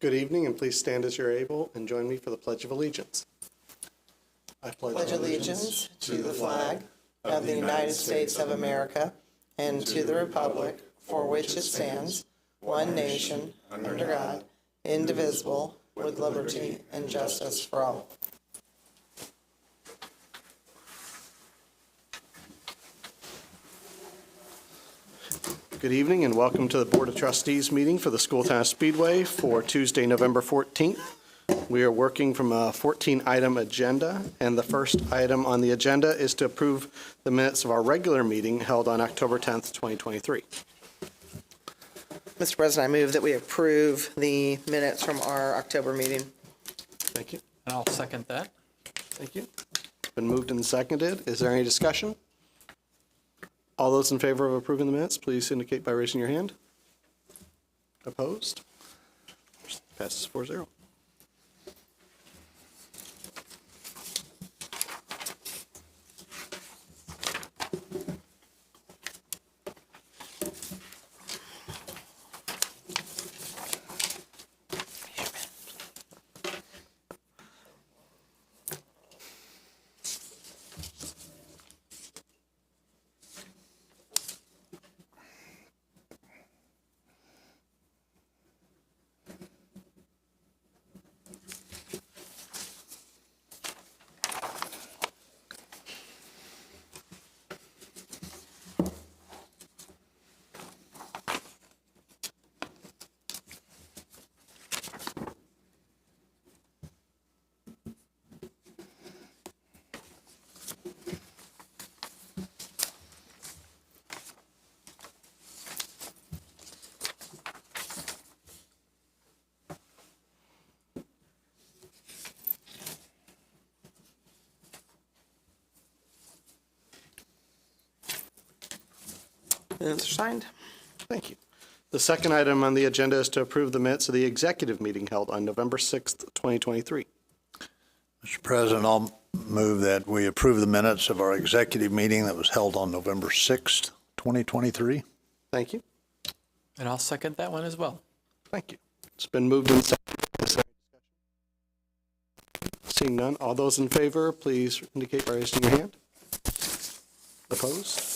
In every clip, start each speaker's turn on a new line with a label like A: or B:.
A: Good evening, and please stand as you're able and join me for the Pledge of Allegiance. I
B: Pledge allegiance to the flag of the United States of America and to the republic for which it stands, one nation, under God, indivisible, with liberty and justice for all.
A: Good evening, and welcome to the Board of Trustees meeting for the School Town of Speedway for Tuesday, November 14th. We are working from a 14-item agenda, and the first item on the agenda is to approve the minutes of our regular meeting held on October 10th, 2023.
B: Mr. President, I move that we approve the minutes from our October meeting.
A: Thank you.
C: And I'll second that.
A: Thank you. It's been moved and seconded. Is there any discussion? All those in favor of approving the minutes, please indicate by raising your hand. Opposed? Passes 4-0.
B: Minutes are signed.
A: Thank you. The second item on the agenda is to approve the minutes of the executive meeting held on November 6th, 2023.
D: Mr. President, I'll move that we approve the minutes of our executive meeting that was held on November 6th, 2023.
A: Thank you.
C: And I'll second that one as well.
A: Thank you. It's been moved and seconded. Is there any discussion? Seeing none, all those in favor, please indicate by raising your hand. Opposed?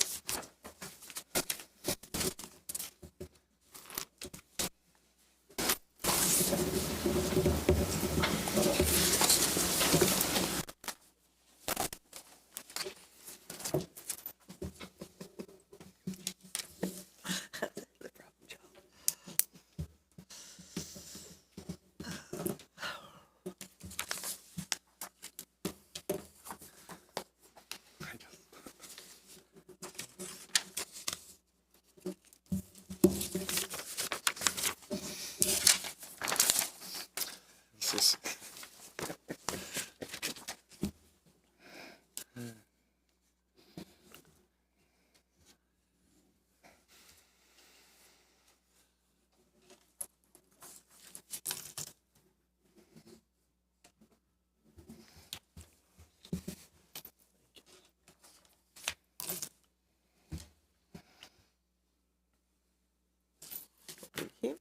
B: Thank you.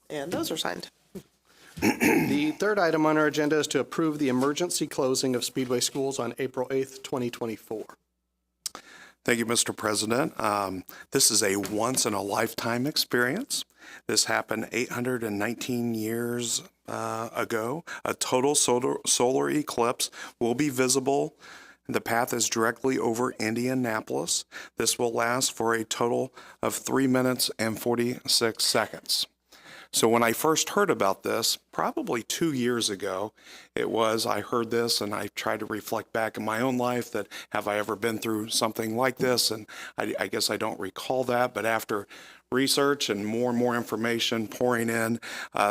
B: And those are signed.
A: The third item on our agenda is to approve the emergency closing of Speedway schools on April 8th, 2024.
E: Thank you, Mr. President. This is a once-in-a-lifetime experience. This happened 819 years ago. A total solar eclipse will be visible. The path is directly over Indianapolis. This will last for a total of 3 minutes and 46 seconds. So when I first heard about this, probably 2 years ago, I heard this and I tried to reflect back in my own life that have I ever been through something like this? And I guess I don't recall that, but after research and more information pouring in,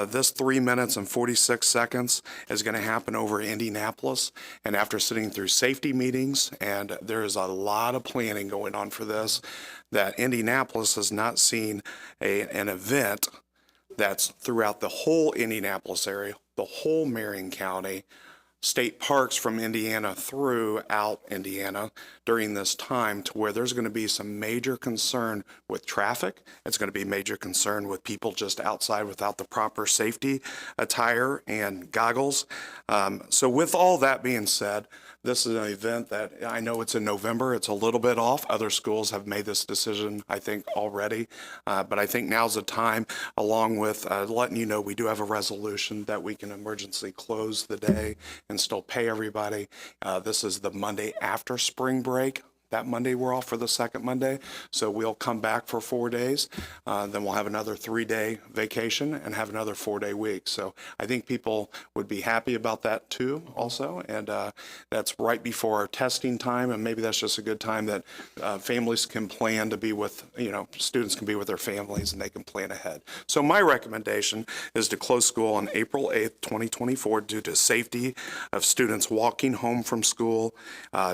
E: this 3 minutes and 46 seconds is going to happen over Indianapolis. And after sitting through safety meetings, and there is a lot of planning going on for this, that Indianapolis has not seen an event that's throughout the whole Indianapolis area, the whole Marion County, state parks from Indiana throughout Indiana during this time, to where there's going to be some major concern with traffic. It's going to be major concern with people just outside without the proper safety attire and goggles. So with all that being said, this is an event that I know it's in November. It's a little bit off. Other schools have made this decision, I think, already. But I think now's the time, along with letting you know we do have a resolution that we can emergency close the day and still pay everybody. This is the Monday after spring break. That Monday, we're off for the second Monday, so we'll come back for 4 days. Then we'll have another 3-day vacation and have another 4-day week. So I think people would be happy about that too, also. And that's right before our testing time, and maybe that's just a good time that families can plan to be with, students can be with their families and they can plan ahead. So my recommendation is to close school on April 8th, 2024 due to safety of students walking home from school,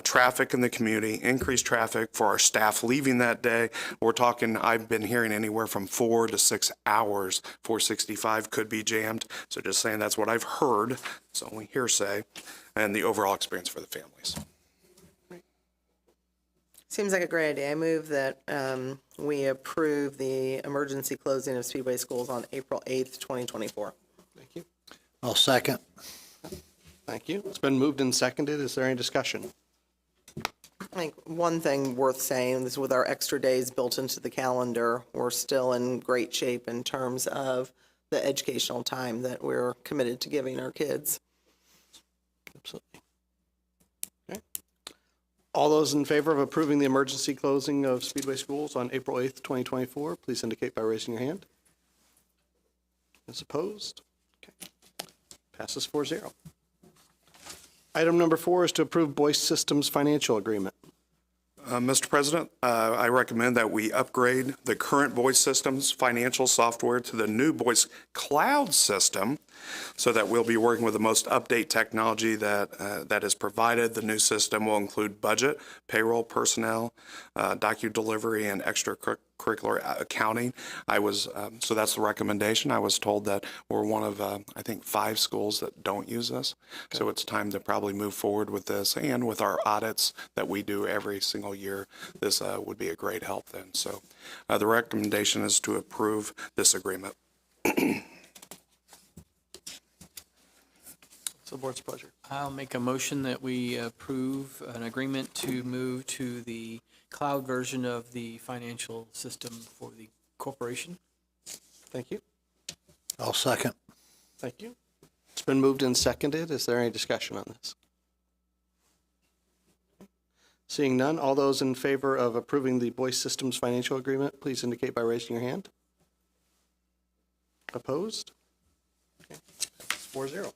E: traffic in the community, increased traffic for our staff leaving that day. We're talking, I've been hearing anywhere from 4 to 6 hours. 465 could be jammed. So just saying that's what I've heard. It's only hearsay. And the overall experience for the families.
B: Seems like a great idea. I move that we approve the emergency closing of Speedway schools on April 8th, 2024.
A: Thank you.
D: I'll second.
A: Thank you. It's been moved and seconded. Is there any discussion?
B: I think one thing worth saying is with our extra days built into the calendar, we're still in great shape in terms of the educational time that we're committed to giving our kids.
A: Absolutely. Okay. All those in favor of approving the emergency closing of Speedway schools on April 8th, 2024, please indicate by raising your hand. Those opposed? Okay. Passes 4-0. Item number 4 is to approve Boyce Systems financial agreement.
E: Mr. President, I recommend that we upgrade the current Voice Systems financial software to the new Voice Cloud system so that we'll be working with the most update technology that is provided. The new system will include budget, payroll, personnel, docu-delivery, and extracurricular accounting. So that's the recommendation. I was told that we're one of, I think, 5 schools that don't use this. Okay. So it's time to probably move forward with this, and with our audits that we do every single year, this would be a great help then. So the recommendation is to approve this agreement.
A: It's the board's pleasure.
C: I'll make a motion that we approve an agreement to move to the cloud version of the financial system for the corporation.
A: Thank you.
D: I'll second.
A: Thank you. It's been moved and seconded. Is there any discussion on this? Seeing none, all those in favor of approving the Boyce Systems financial agreement, please indicate by raising your hand. Opposed? Okay. 4-0.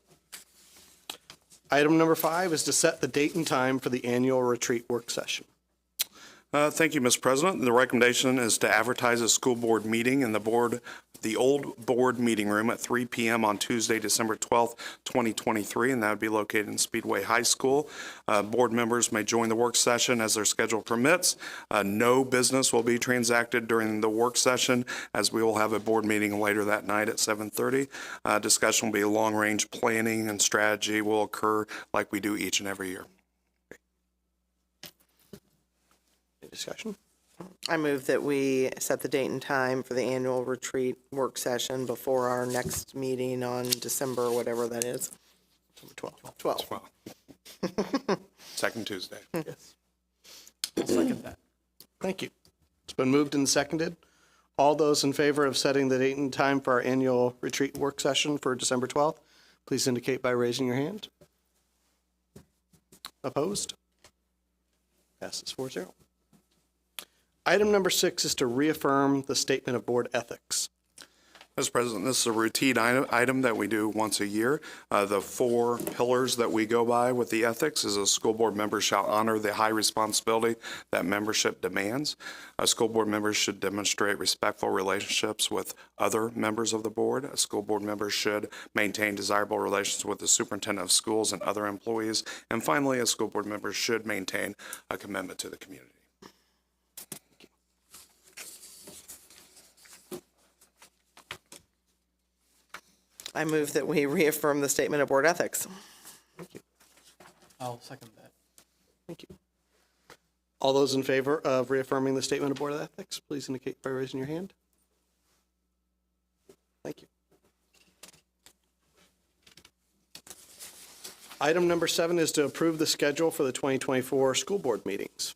A: Item number 5 is to set the date and time for the annual retreat work session.
E: Thank you, Mr. President. The recommendation is to advertise a school board meeting in the old board meeting room at 3 p.m. on Tuesday, December 12th, 2023, and that would be located in Speedway High School. Board members may join the work session as their schedule permits. No business will be transacted during the work session, as we will have a board meeting later that night at 7:30. Discussion will be long-range planning, and strategy will occur like we do each and every year.
A: Any discussion?
B: I move that we set the date and time for the annual retreat work session before our next meeting on December, whatever that is.
A: December 12th.
B: 12.
E: Well, second Tuesday.
A: Yes.
C: I'll second that.
A: Thank you. It's been moved and seconded. All those in favor of setting the date and time for our annual retreat work session for December 12th, please indicate by raising your hand. Opposed? Passes 4-0. Item number 6 is to reaffirm the statement of board ethics.
E: Mr. President, this is a routine item that we do once a year. The 4 pillars that we go by with the ethics is a school board member shall honor the high responsibility that membership demands. School board members should demonstrate respectful relationships with other members of the board. A school board member should maintain desirable relations with the superintendent of schools and other employees. And finally, a school board member should maintain a commitment to the community.
B: I move that we reaffirm the statement of board ethics.
A: Thank you.
C: I'll second that.
A: Thank you. All those in favor of reaffirming the statement of Board of Ethics, please indicate by raising your hand. Thank you. Item number 7 is to approve the schedule for the 2024 school board meetings.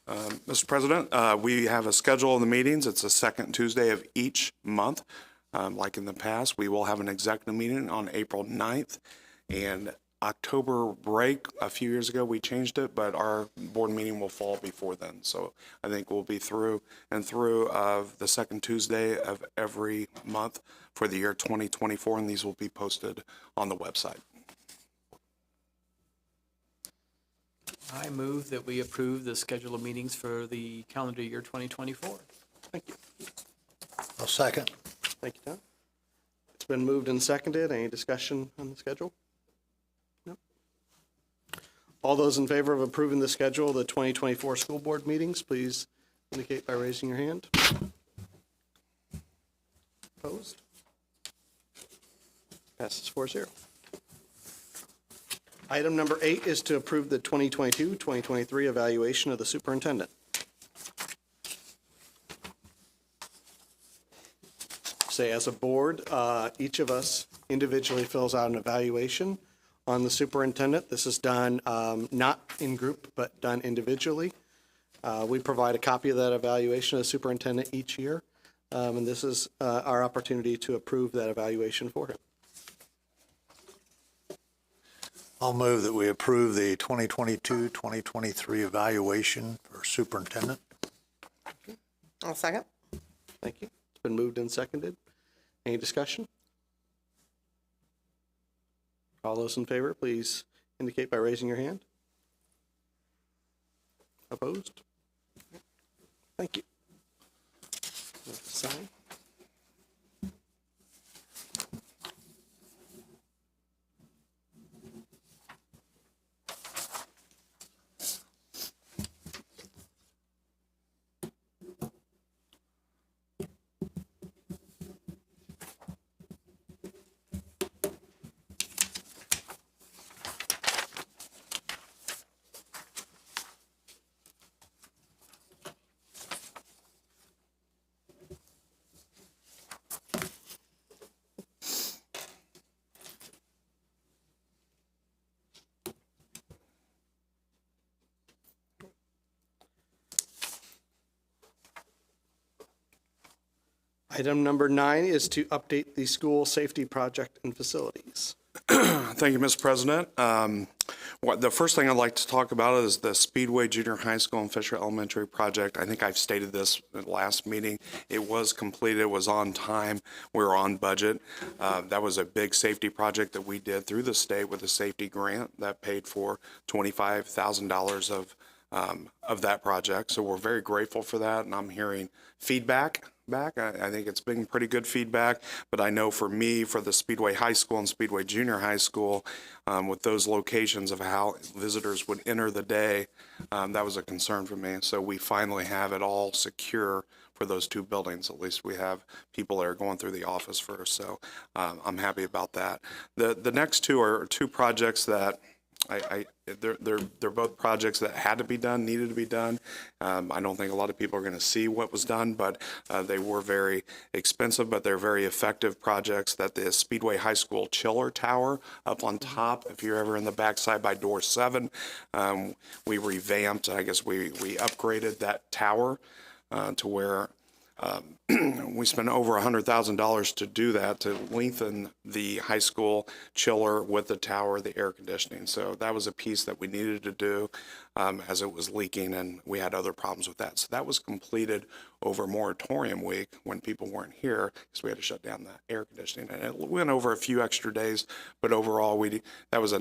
E: Mr. President, we have a schedule of the meetings. It's the second Tuesday of each month. Like in the past, we will have an executive meeting on April 9th. And October break, a few years ago, we changed it, but our board meeting will fall before then. So I think we'll be through of the second Tuesday of every month for the year 2024, and these will be posted on the website.
C: I move that we approve the schedule of meetings for the calendar year 2024.
A: Thank you.
D: I'll second.
A: Thank you, Tom. It's been moved and seconded. Any discussion on the schedule? No. All those in favor of approving the schedule of the 2024 school board meetings, please indicate by raising your hand. Opposed? Passes 4-0. Item number 8 is to approve the 2022-2023 evaluation of the superintendent. Say, as a board, each of us individually fills out an evaluation on the superintendent. This is done not in group, but done individually. We provide a copy of that evaluation of the superintendent each year, and this is our opportunity to approve that evaluation for him.
D: I'll move that we approve the 2022-2023 evaluation for superintendent.
B: I'll second.
A: Thank you. It's been moved and seconded. Any discussion? All those in favor, please indicate by raising your hand. Opposed? Thank you. Sign. Item number 9 is to update the school safety project and facilities.
E: Thank you, Mr. President. The first thing I'd like to talk about is the Speedway Junior High School and Fisher Elementary project. I think I've stated this at the last meeting. It was completed, it was on time, we were on budget. That was a big safety project that we did through the state with a safety grant that paid for $25,000 of that project. So we're very grateful for that, and I'm hearing feedback back. I think it's been pretty good feedback, but I know for me, for the Speedway High School and Speedway Junior High School, with those locations of how visitors would enter the day, that was a concern for me. So we finally have it all secure for those two buildings. At least we have people that are going through the office first. So I'm happy about that. The next two are two projects that they're both projects that had to be done, needed to be done. I don't think a lot of people are going to see what was done, but they were very expensive, but they're very effective projects. That the Speedway High School chiller tower up on top, if you're ever in the backside by door 7, we revamped, I guess we upgraded that tower to where we spent over $100,000 to do that, to lengthen the high school chiller with the tower, the air conditioning. So that was a piece that we needed to do as it was leaking, and we had other problems with that. So that was completed over moratorium week when people weren't here, because we had to shut down the air conditioning. And it went over a few extra days, but overall that was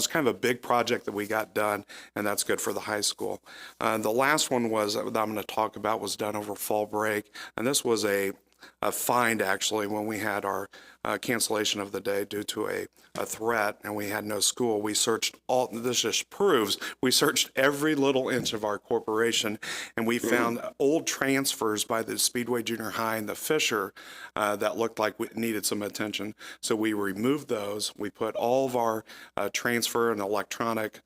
E: kind of a big project that we got done, and that's good for the high school. The last one was that I'm going to talk about was done over fall break, and this was a fined, actually, when we had our cancellation of the day due to a threat and we had no school. We searched all, this just proves, we searched every little inch of our corporation, and we found old transfers by the Speedway Junior High and the Fisher that looked like we needed some attention. So we removed those. We put all of our transfer and electronic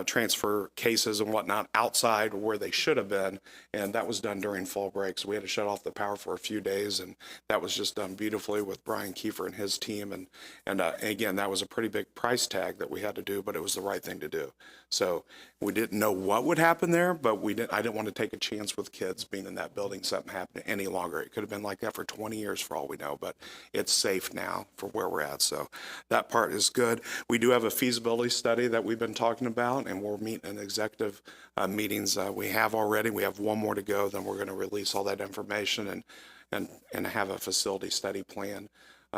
E: transfer cases and whatnot outside where they should have been, and that was done during fall break. So we had to shut off the power for a few days, and that was just done beautifully with Brian Kiefer and his team. And again, that was a pretty big price tag that we had to do, but it was the right thing to do. So we didn't know what would happen there, but I didn't want to take a chance with kids being in that building, something happened any longer. It could have been like that for 20 years for all we know, but it's safe now for where we're at. So that part is good. We do have a feasibility study that we've been talking about, and we're meeting in executive meetings. We have already. We have one more to go. Then we're going to release all that information and have a facility study plan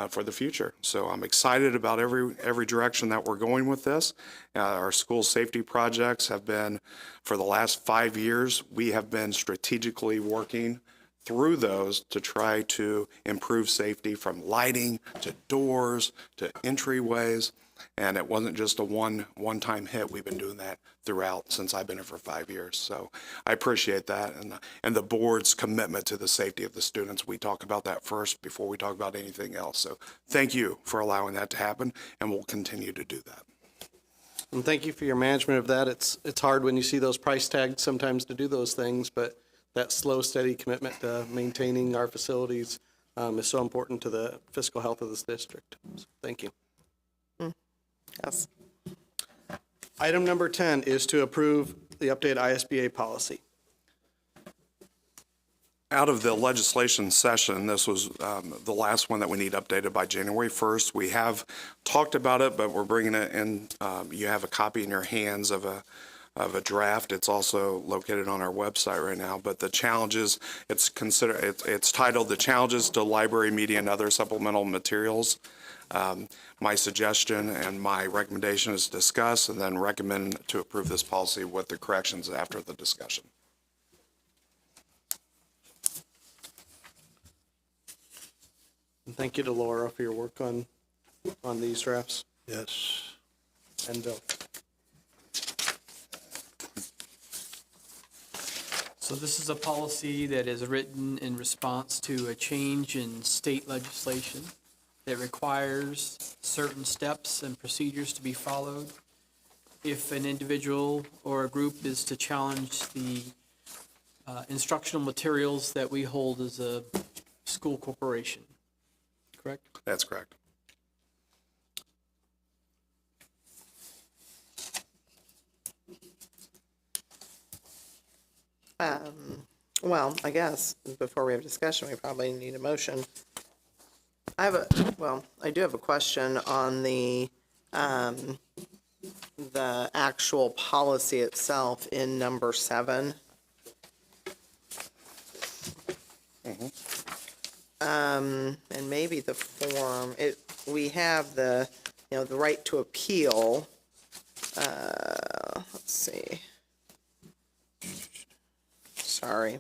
E: for the future. So I'm excited about every direction that we're going with this. Our school safety projects have been, for the last 5 years, we have been strategically working through those to try to improve safety, from lighting to doors to entryways. And it wasn't just a one-time hit. We've been doing that throughout since I've been here for 5 years. So I appreciate that, and the board's commitment to the safety of the students. We talk about that first before we talk about anything else. So thank you for allowing that to happen, and we'll continue to do that.
A: And thank you for your management of that. It's hard when you see those price tags sometimes to do those things, but that slow, steady commitment to maintaining our facilities is so important to the fiscal health of this district. So thank you.
B: Yes.
A: Item number 10 is to approve the updated ISBA policy.
E: Out of the legislation session, this was the last one that we need updated by January 1st. We have talked about it, but we're bringing it in. You have a copy in your hands of a draft. It's also located on our website right now. But the challenges, it's titled "The Challenges to Library, Media, and Other Supplemental Materials." My suggestion and my recommendation is discuss and then recommend to approve this policy with the corrections after the discussion.
A: And thank you to Laura for your work on these drafts,
D: Yes.
A: and Bill.
C: So this is a policy that is written in response to a change in state legislation that requires certain steps and procedures to be followed if an individual or a group is to challenge the instructional materials that we hold as a school corporation. Correct?
E: That's correct.
B: Well, I guess before we have discussion, we probably need a motion. I do have a question on the actual policy itself in number 7. And maybe the form, we have the right to appeal. Let's see. Sorry.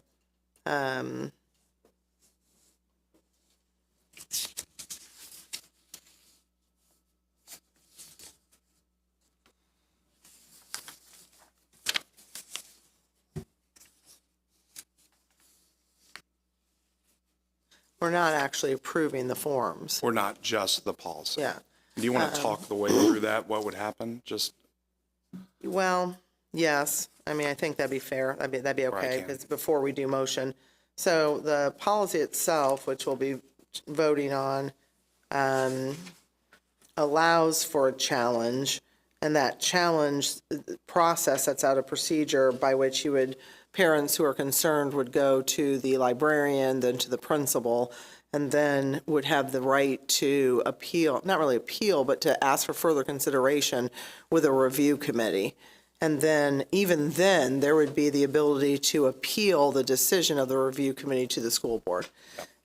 B: We're not actually approving the forms.
E: We're not just the policy.
B: Yeah.
E: Do you want to talk the way through that? What would happen? Just
B: Well, yes. I mean, I think that'd be fair. That'd be okay,
E: can.
B: because before we do motion. So the policy itself, which we'll be voting on, allows for a challenge, and that challenge process sets out a procedure by which parents who are concerned would go to the librarian, then to the principal, and then would have the right to appeal, not really appeal, but to ask for further consideration with a review committee. And then, even then, there would be the ability to appeal the decision of the review committee to the school board.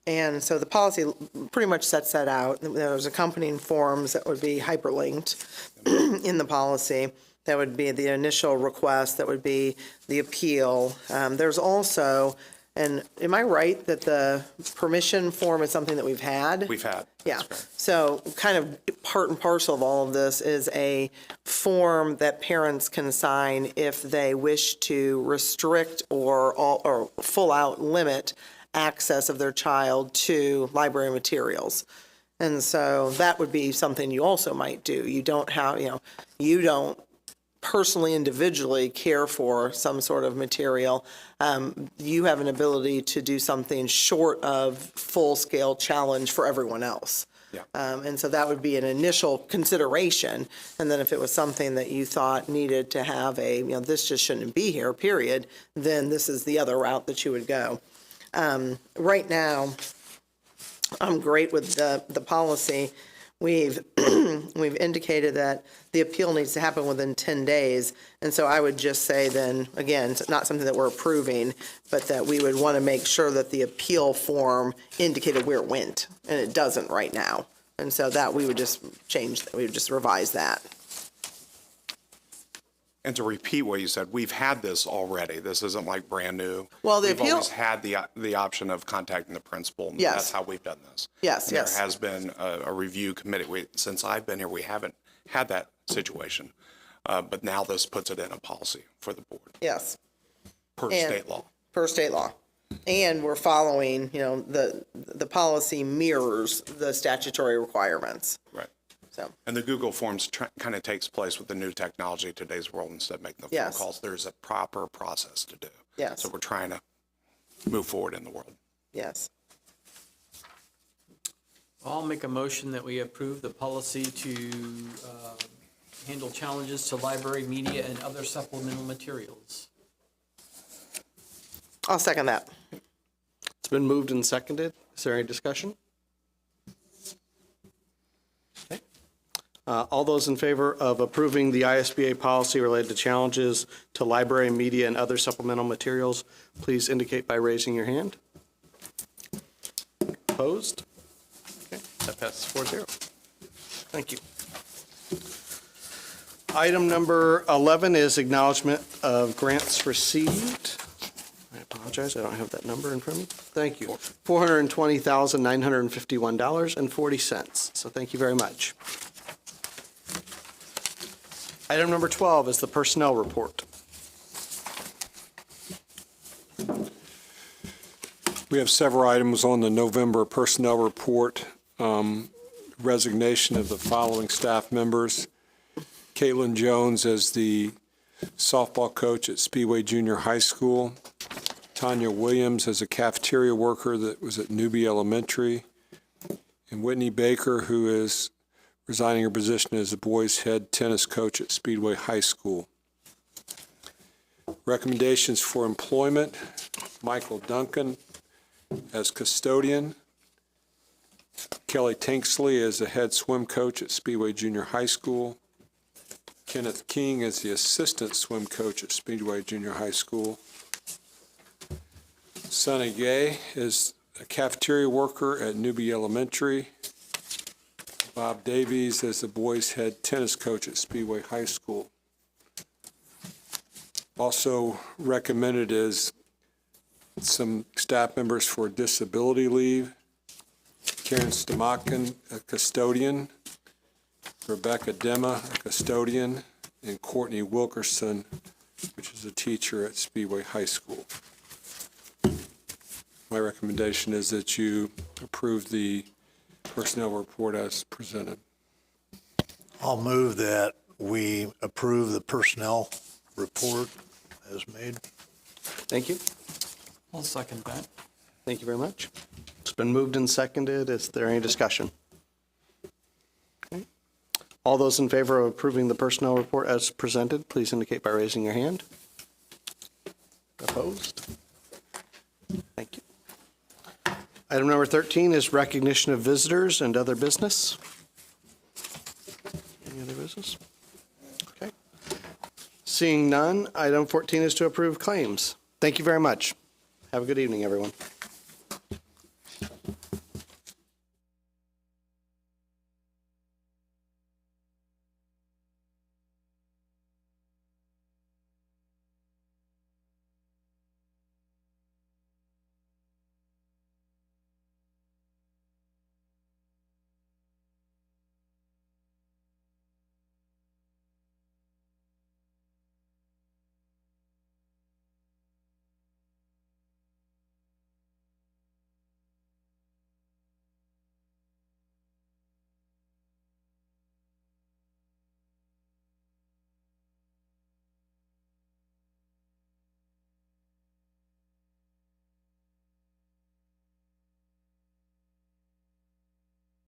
B: And so the policy pretty much sets that out. There's accompanying forms that would be hyperlinked in the policy. That would be the initial request, that would be the appeal. There's also And am I right that the permission form is something that we've had?
E: We've had.
B: Yeah,
E: That's correct.
B: so kind of part and parcel of all of this is a form that parents can sign if they wish to restrict or full out limit access of their child to library materials. And so that would be something you also might do. You don't have, you don't personally, individually care for some sort of material. You have an ability to do something short of full-scale challenge for everyone else.
E: Yeah.
B: And so that would be an initial consideration. And then if it was something that you thought needed to have this just shouldn't be here, period, then this is the other route that you would go. Right now, I'm great with the policy. We've indicated that the appeal needs to happen within 10 days. And so I would just say then, again, it's not something that we're approving, but that we would want to make sure that the appeal form indicated where it went, and it doesn't right now. And so that we would just change, we would just revise that.
E: And to repeat what you said, we've had this already. This isn't like brand new.
B: Well, the
E: We've
B: appeal-
E: always had the option of contacting the principal. And
B: Yes.
E: That's how we've done this.
B: Yes,
E: And
B: yes.
E: There has been a review committee. Since I've been here, we haven't had that situation. But now this puts it in a policy for the board
B: Yes,
E: per
B: And-
E: state law.
B: per state law. And we're following, the policy mirrors the statutory requirements.
E: Right.
B: So,
E: And the Google Forms kind of takes place with the new technology, today's world, instead of making the phone
B: Yes.
E: calls. There's a proper process to do.
B: Yes.
E: So we're trying to move forward in the world.
B: yes.
C: I'll make a motion that we approve the policy to handle challenges to library, media, and other supplemental materials.
B: I'll second that.
A: It's been moved and seconded. Is there any discussion? Okay. All those in favor of approving the ISBA policy related to challenges to library, media, and other supplemental materials, please indicate by raising your hand. Opposed? Okay, that passes 4-0. Thank you. Item number 11 is acknowledgement of grants received. I apologize, I don't have that number in front of me. Thank you. $420,951.40. So thank you very much. Item number 12 is the personnel report.
F: We have several items on the November personnel report. Resignation of the following staff members. Caitlin Jones as the softball coach at Speedway Junior High School. Tanya Williams as a cafeteria worker that was at Newby Elementary. And Whitney Baker, who is resigning her position as the boys' head tennis coach at Speedway High School. Recommendations for employment: Michael Duncan as custodian, Kelly Tanksley as the head swim coach at Speedway Junior High School, Kenneth King as the assistant swim coach at Speedway Junior High School, Sonny Gay is a cafeteria worker at Newby Elementary, Bob Davies as the boys' head tennis coach at Speedway High School. Also recommended is some staff members for disability leave. Karen Stamakin, a custodian, Rebecca Dema, a custodian, and Courtney Wilkerson, which is a teacher at Speedway High School. My recommendation is that you approve the personnel report as presented.
D: I'll move that we approve the personnel report as made.
A: Thank you.
C: I'll second that.
A: Thank you very much. It's been moved and seconded. Is there any discussion? Okay. All those in favor of approving the personnel report as presented, please indicate by raising your hand. Opposed? Thank you. Item number 13 is recognition of visitors and other business. Any other business? Okay. Seeing none, item 14 is to approve claims. Thank you very much. Have a good evening, everyone.